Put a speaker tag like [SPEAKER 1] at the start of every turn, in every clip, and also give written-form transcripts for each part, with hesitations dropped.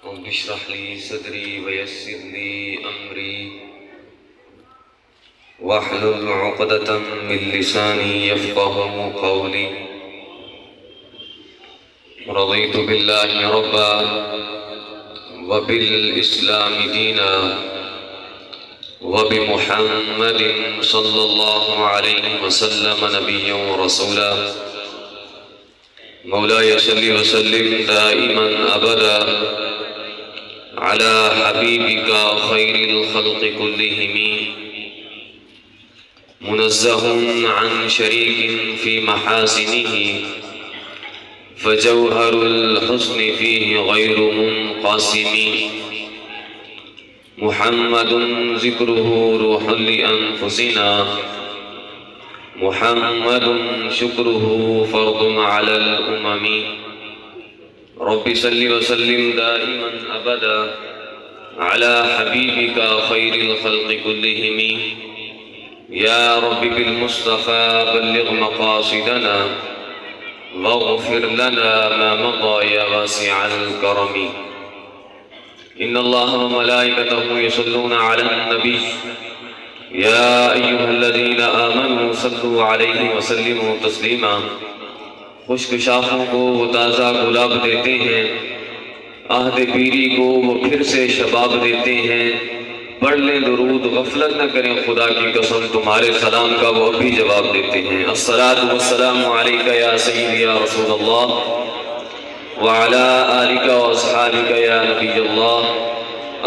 [SPEAKER 1] رب اشرح لي صدري ويسر لي أمري واحلل عقدة من لساني يفقه قولي. رضيت بالله ربا وبالإسلام دينا وبمحمد صلى الله عليه وسلم نبيا ورسولا. مولاي صل وسلم دائما أبدا على حبيبك خير الخلق كلهم منزه عن شريك في محاسنه فجوهر الحسن فيه غير منقسم. محمد ذكره روح لأنفسنا محمد شكره فرض على الأمم. رب صل وسلم دائما أبدا على حبيبك خير الخلق كلهم. يا رب بالمصطفى بلغ مقاصدنا واغفر لنا ما مضى يا واسع الكرم. إن الله وملائكته يصلون على النبي يا أيها الذين آمنوا صلوا عليه وسلموا تسلیما. خشک شاخوں کو وہ تازہ گلاب دیتے ہیں، عہد پیری کو وہ پھر سے شباب دیتے ہیں. پڑھ لیں درود غفلت نہ کریں خدا کی قسم، تمہارے سلام کا وہ ابھی جواب دیتے ہیں. الصلاۃ والسلام علیک یا سیدی یا رسول اللہ وعلی آلک واصحابک یا نبی اللہ.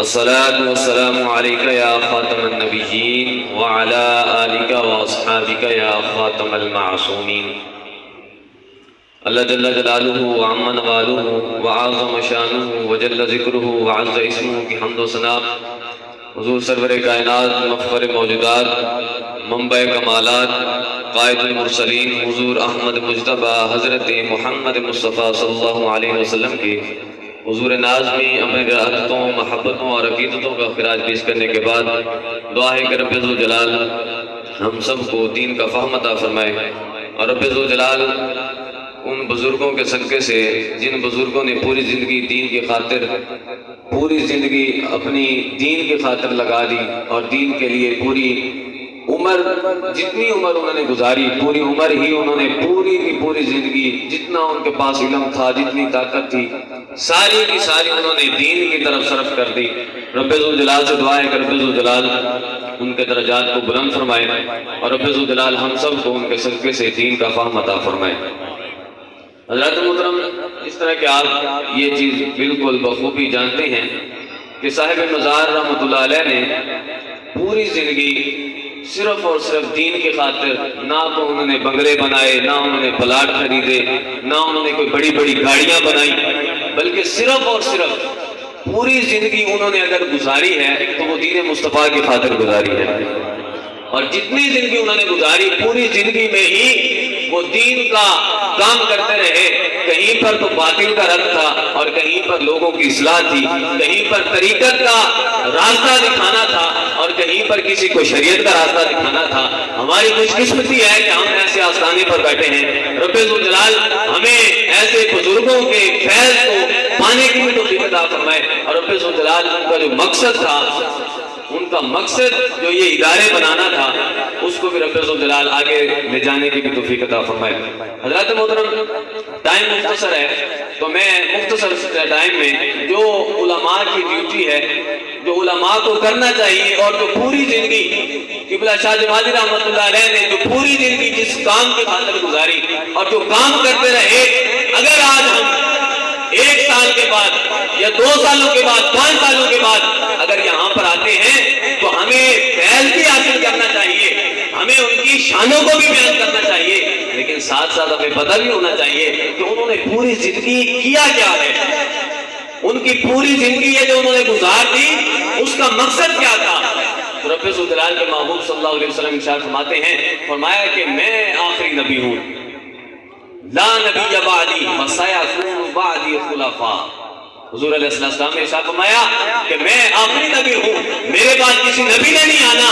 [SPEAKER 1] الصلاۃ والسلام علیک یا خاتم النبیین وعلی آلک واصحابک یا خاتم المعصومین. اللہ جل جلالہ وعم نوالہ وعظم شانہ وجل ذکرہ وعز اسمہ کی حمد و ثنا حضور سرور کائنات مفخر موجودات منبع کمالات قائد المرسلین حضور احمد مجتبی حضرت محمد مصطفیٰ صلی اللہ علیہ وسلم کی حضور ناز میں اپنے عادتوں محبتوں اور عقیدتوں کا خراج پیش کرنے کے بعد دعا ہے کہ رب ذوالجلال ہم سب کو دین کا فہم عطا فرمائے. اور رب ذوالجلال ان بزرگوں کے صدقے سے جن بزرگوں نے پوری زندگی دین کی خاطر پوری زندگی اپنی دین کی خاطر لگا دی اور دین کے لیے پوری عمر جتنی عمر انہوں نے گزاری پوری عمر ہی انہوں نے پوری کی پوری زندگی جتنا ان کے پاس علم تھا جتنی طاقت تھی ساری کی ساری انہوں نے دین کی طرف صرف کر دی. رب ذوالجلال سے دعا ہے کہ رب ذوالجلال ان کے درجات کو بلند فرمائے اور رب ذوالجلال ہم سب کو ان کے صدقے سے دین کا فہم عطا فرمائے. حضرات محترم، اس طرح کہ آپ یہ چیز بالکل بخوبی جانتے ہیں کہ صاحب مزار رحمۃ اللہ علیہ نے پوری زندگی صرف اور صرف دین کی خاطر نہ تو انہوں نے بنگلے بنائے، نہ انہوں نے پلاٹ خریدے، نہ انہوں نے کوئی بڑی بڑی گاڑیاں بنائی، بلکہ صرف اور صرف پوری زندگی انہوں نے اگر گزاری ہے تو وہ دین مصطفیٰ کی خاطر گزاری ہے. اور جتنی زندگی انہوں نے گزاری پوری زندگی میں ہی وہ دین کا کام کرتے رہے. کہیں پر تو باطل کا رد تھا اور کہیں پر لوگوں کی اصلاح تھی، کہیں پر طریقت کا راستہ دکھانا تھا اور کہیں پر کسی کو شریعت کا راستہ دکھانا تھا. ہماری خوش قسمتی ہے کہ ہم ایسے آستانے پر بیٹھے ہیں. رب ذوالجلال ہمیں ایسے بزرگوں کے فیض کو پانے کی توفیق عطا فرمائے. اور رب ذوالجلال ان کا جو مقصد تھا، ان کا مقصد جو یہ ادارے بنانا تھا، اس کو بھی رب ذوالجلال آگے لے جانے کی بھی توفیق عطا فرمائے. حضرات محترم، ٹائم مختصر ہے تو میں مختصر ٹائم میں جو علماء کی ڈیوٹی ہے، جو علماء کو کرنا چاہیے اور جو پوری زندگی قبلہ شاہ جمالی رحمۃ اللہ علیہ نے جو پوری زندگی جس کام کی خاطر گزاری اور جو کام کرتے رہے، اگر آج ہم 1 سال کے بعد یا 2 سالوں کے بعد 5 سالوں کے بعد اگر یہاں پر آتے ہیں تو ہمیں فیض بھی حاصل کرنا چاہیے، ہمیں ان کی شانوں کو بھی بیان کرنا چاہیے، لیکن ساتھ ساتھ ہمیں پتہ بھی ہونا چاہیے کہ انہوں نے پوری زندگی کیا کیا ہے. ان کی پوری زندگی ہے جو انہوں نے گزار دی، اس کا مقصد کیا تھا. رب ذوالجلال کے محبوب صلی اللہ علیہ وسلم ارشاد فرماتے ہیں، فرمایا کہ میں آخری نبی ہوں، لا نبی بعدی وسیکون بعدی خلفاء. حضور علیہ السلام نے ارشاد فرمایا کہ میں آخری نبی ہوں، میرے بعد کسی نبی نے نہیں آنا،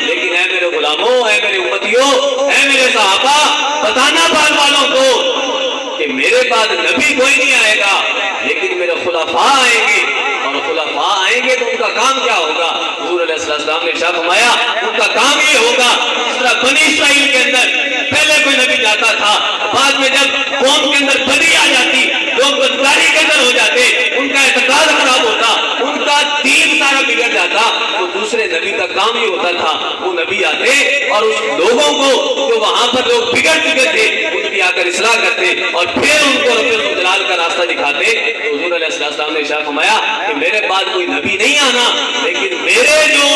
[SPEAKER 1] لیکن اے میرے غلاموں، اے میرے امتیوں، اے میرے صحابہ، بتانا بعد والوں کو کہ میرے بعد نبی کوئی نہیں آئے گا لیکن میرے خلفاء آئیں گے، اور خلفاء آئیں گے تو ان کا کام کیا ہوگا؟ حضور علیہ السلام نے ارشاد فرمایا ان کا کام یہ ہوگا جس طرح بنی اسرائیل کے اندر پہلے کوئی نبی جاتا تھا، بعد میں جب قوم کے اندر بدی آ جاتی، لوگ بدکاری کے اندر ہو جاتے، ان کا اعتقاد خراب ہوتا، ان کا دین سارا بگڑ جاتا، تو دوسرے نبی کا کام یہ ہوتا تھا وہ نبی آتے اور اس لوگوں کو جو وہاں پر لوگ بگڑ چکے تھے ان کی آ کر اصلاح کرتے اور پھر ان کو رب جلال کا راستہ دکھاتے۔ تو حضور علیہ السلام نے ارشاد فرمایا کہ میرے بعد کوئی نبی نہیں آنا، لیکن میرے جو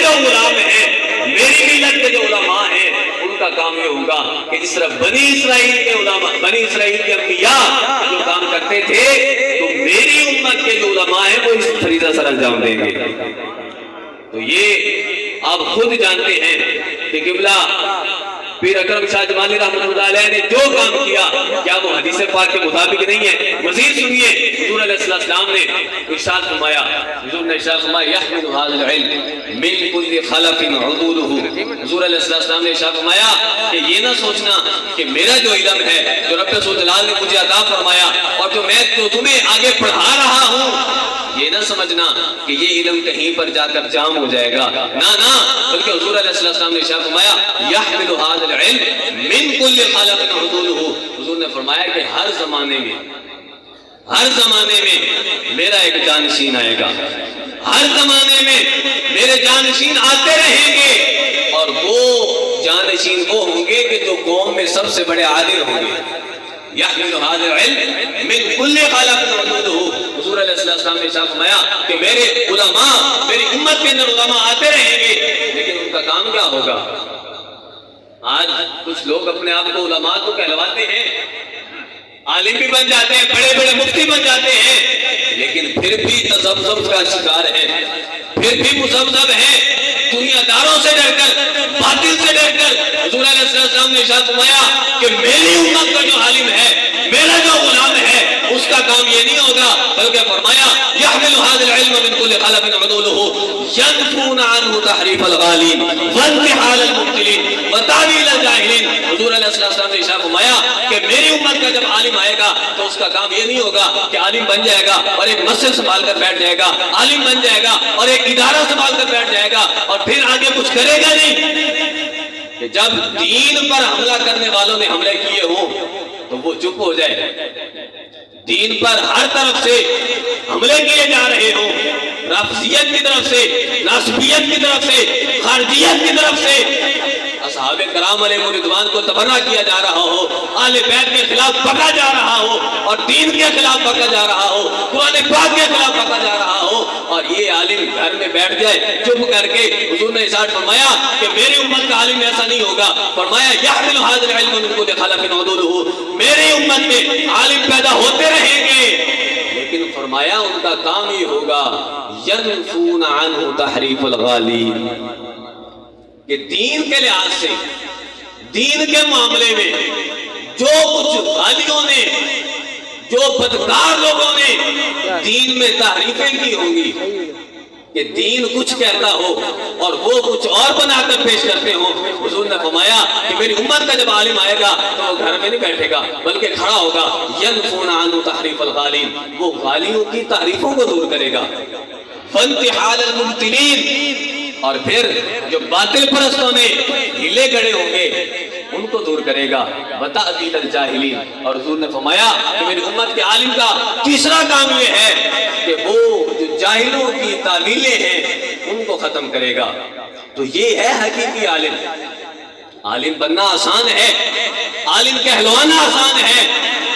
[SPEAKER 1] غلام ہیں، میری ملت کے جو علماء ہیں، ان کا کام یہ ہوگا کہ جس طرح بنی اسرائیل کے علماء، بنی اسرائیل کے انبیاء جو کام کرتے تھے، تو میری امت کے جو علماء ہیں وہ اس فریضہ سر انجام دیں گے۔ تو یہ آپ خود جانتے ہیں کہ قبلہ پیر اکرم شاہ جمالی رحمۃ اللہ علیہ نے جو کام کیا کیا وہ حدیث پاک کے مطابق نہیں ہے؟ مزید سنیے، حضور علیہ السلام نے ارشاد فرمایا، حضور نے ارشاد فرمایا یحمل هذا العلم من كل خلف عضوله۔ حضور علیہ السلام نے ارشاد فرمایا کہ یہ نہ سوچنا کہ میرا جو علم ہے جو رب جلال نے مجھے عطا فرمایا اور جو میں تمہیں آگے پڑھا رہا ہوں، یہ نہ سمجھنا کہ یہ علم کہیں پر جا کر جام ہو جائے گا، نہ بلکہ حضور علیہ السلام نے ارشاد فرمایا یحمل هذا العلم من كل خلق عضوله۔ حضور نے فرمایا کہ ہر زمانے میں میرا ایک جانشین آئے گا، ہر زمانے میں میرے جانشین آتے رہیں گے، اور وہ جانشین وہ ہوں گے کہ جو قوم میں سب سے بڑے عالم ہوں گے۔ یحمل هذا العلم من كل خلق عضوله۔ حضور علیہ السلام نے ارشاد فرمایا کہ میرے علماء، میری امت کے اندر علماء آتے رہیں گے، لیکن ان کا کام کیا ہوگا؟ آج کچھ لوگ اپنے آپ کو علماء تو کہلواتے ہیں، عالم بھی بن جاتے ہیں، بڑے بڑے مفتی بن جاتے ہیں، لیکن پھر بھی تذبذب کا شکار ہے، پھر بھی مذبذب ہے، دنیا داروں سے ڈر کر، باطل سے ڈر کر۔ حضور علیہ السلام نے ارشاد فرمایا کہ میری امت کا جو عالم ہے، میرا جو غلام ہے، اس کا کام یہ نہیں ہوگا، بلکہ فرمایا یحمل هذا العلم من كل خلف عضوله ينفون عنه تحریف الغالین وانتحال المبطلین وتاویل الجاہلین۔ حضور علیہ السلام نے ارشاد فرمایا کہ میری امت کا جب عالم آئے گا تو اس کا کام یہ نہیں ہوگا کہ عالم بن جائے گا اور ایک مسجد سنبھال کر بیٹھ جائے گا، عالم بن جائے گا اور ایک ادارہ سنبھال کر بیٹھ جائے گا اور پھر آگے کچھ کرے گا نہیں۔ کہ جب دین پر حملہ کرنے والوں نے حملے کیے ہوں تو وہ چپ ہو جائے، دین پر ہر طرف سے حملے کیے جا رہے ہوں، رافضیت کی طرف سے، ناسبیت کی طرف سے، خارجیت کی طرف سے، اصحاب کرام علیہ رضوان کو تبرہ کیا جا رہا ہو، آل بیت کے خلاف بکا جا رہا ہو اور دین کے خلاف بکا جا رہا ہو، قرآن پاک کے خلاف بکا جا رہا ہو، اور یہ عالم گھر میں بیٹھ جائے چپ کر کے۔ حضور نے ارشاد فرمایا کہ میری امت کا عالم ایسا نہیں ہوگا، فرمایا یحمل هذا العلم من كل خلف عضوله، میری امت میں عالم پیدا ہوتے رہیں گے، لیکن فرمایا ان کا کام ہی ہوگا ينفون عنه تحریف الغالین، کہ دین کے لحاظ سے، دین کے معاملے میں جو کچھ غالیوں نے، جو بدکار لوگوں نے دین میں تحریفیں کی ہوں گی، کہ دین کچھ کہتا ہو اور وہ کچھ اور بنا کر پیش کرتے ہوں، حضور نے فرمایا کہ میری امت کا جب عالم آئے گا تو وہ گھر میں نہیں بیٹھے گا بلکہ کھڑا ہوگا، ينفون عنه تحریف الغالین، وہ غالیوں کی تعریفوں کو دور کرے گا، فانتحال المبطلین، اور پھر جو باطل پرستوں میں ہلے گڑے ہوں گے ان کو دور کرے گا، وتأویل الجاہلین۔ اور حضور نے فرمایا کہ میری امت کے عالم کا تیسرا کام یہ ہے کہ وہ جو جاہلوں کی تعویلیں ہیں ان کو ختم کرے گا۔ تو یہ ہے حقیقی عالم۔ عالم بننا آسان ہے، عالم کہلوانا آسان ہے،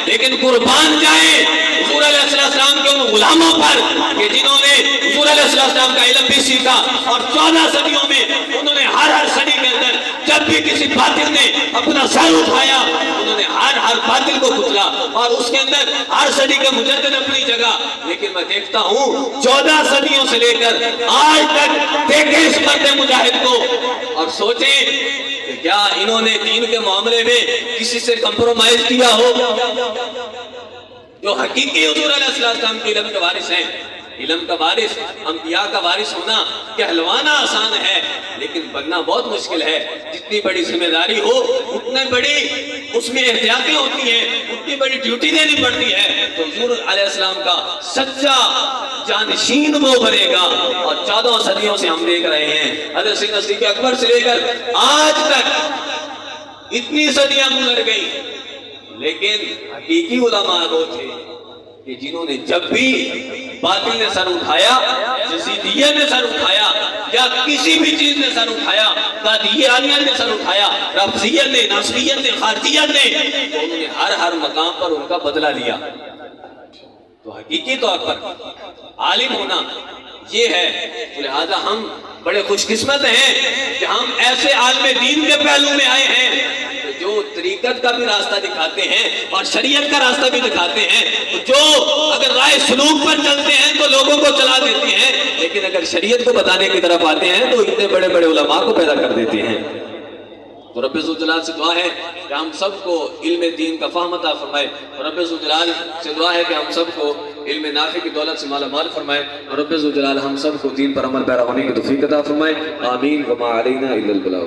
[SPEAKER 1] لیکن قربان جائیں حضور علیہ السلام کے ان غلاموں پر کہ جنہوں نے حضور علیہ السلام کا علم بھی سیکھا اور 14 صدیوں میں انہوں نے ہر صدی کے اندر جب بھی کسی باطل نے اپنا سر اٹھایا انہوں نے ہر باطل کو کچلا، اور اس کے اندر ہر صدی کے مجدد اپنی جگہ۔ لیکن میں دیکھتا ہوں 14 صدیوں سے لے کر آج تک دیکھیں اس مرد مجاہد کو اور سوچیں کہ کیا انہوں نے دین کے معاملے میں کسی سے کمپرومائز کیا ہو؟ جو حقیقی حضور علیہ السلام کے علم کے وارث ہیں، علم کا وارث، انبیاء کا وارث ہونا، کہلوانا آسان ہے لیکن بننا بہت مشکل ہے۔ جتنی بڑی ذمہ داری ہو اتنے بڑی
[SPEAKER 2] اس میں احتیاطیں ہوتی ہیں، اتنی بڑی ڈیوٹی دینی پڑتی ہے، تو حضور علیہ السلام کا سچا جانشین وہ بنے گا۔ اور 14 صدیوں سے ہم دیکھ رہے ہیں، حضرت سیدنا صدیق اکبر سے لے کر آج تک اتنی صدیاں گزر گئی، لیکن حقیقی علماء وہ تھے کہ جنہوں نے جب بھی باطل نے سر اٹھایا، یزیدیت نے سر اٹھایا، یا کسی بھی چیز نے سر اٹھایا، قادیانیت نے سر اٹھایا، رافضیت نے، ناصریت نے، خارجیت نے، تو انہوں نے ہر مقام پر ان کا بدلہ لیا۔ تو حقیقی طور پر عالم ہونا یہ ہے، لہذا ہم بڑے خوش قسمت ہیں کہ ہم ایسے عالم دین کے پہلو میں آئے ہیں جو طریقت کا بھی راستہ دکھاتے ہیں اور شریعت کا راستہ بھی دکھاتے ہیں، جو اگر رائے سلوک پر چلتے ہیں تو لوگوں کو چلا دیتے ہیں، لیکن اگر شریعت کو بتانے کی طرف آتے ہیں تو اتنے بڑے بڑے علماء کو پیدا کر دیتے ہیں۔ تو رب ذوالجلال سے دعا ہے کہ ہم سب کو علم دین کا فہم عطا فرمائے، اور رب ذوالجلال سے دعا ہے کہ ہم سب کو علم نافع کی دولت سے مالا مال فرمائے، اور رب ذوالجلال ہم سب کو دین پر عمل پیرا ہونے کی توفیق عطا فرمائے۔ آمین۔ وما علینا الا البلاغ۔